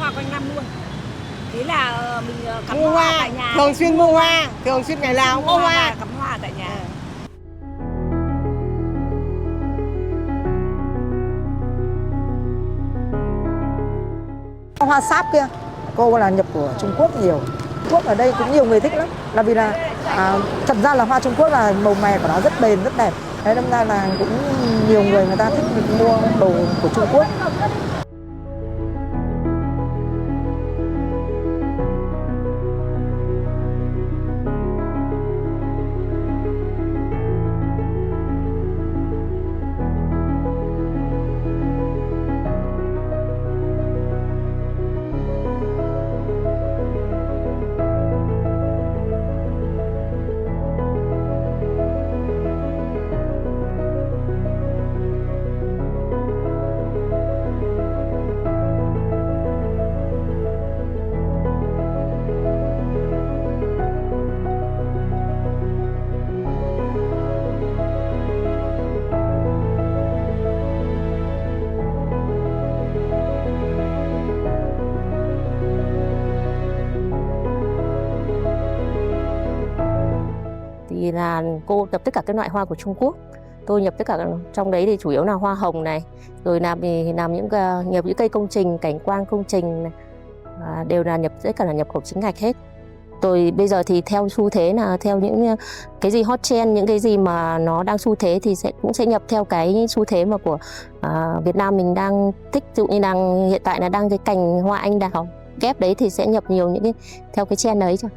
hoa quanh năm luôn. Thế là mình cắm mua hoa hoa tại nhà. thường xuyên mua hoa, thường xuyên ngày nào cũng mua hoa. Cắm hoa tại nhà. Hoa sáp kia, cô là nhập của Trung Quốc nhiều. Trung Quốc ở đây cũng nhiều người thích lắm, là vì là thật ra là hoa Trung Quốc là màu mè của nó rất bền, rất đẹp. Thế đâm ra là cũng nhiều người ta thích mua đồ của Trung Quốc. Thì là cô nhập tất cả các loại hoa của Trung Quốc. Tôi nhập tất cả, trong đấy thì chủ yếu là hoa hồng này, rồi nhập những cây công trình, cảnh quan công trình này, đều là tất cả là nhập khẩu chính ngạch hết. Tôi bây giờ thì theo xu thế là theo những cái gì hot trend, những cái gì mà nó đang xu thế thì cũng sẽ nhập theo cái xu thế mà của Việt Nam mình đang thích. Ví dụ như hiện tại là đang cái cành hoa anh đào ghép đấy thì sẽ nhập nhiều những cái theo cái trend đấy cho.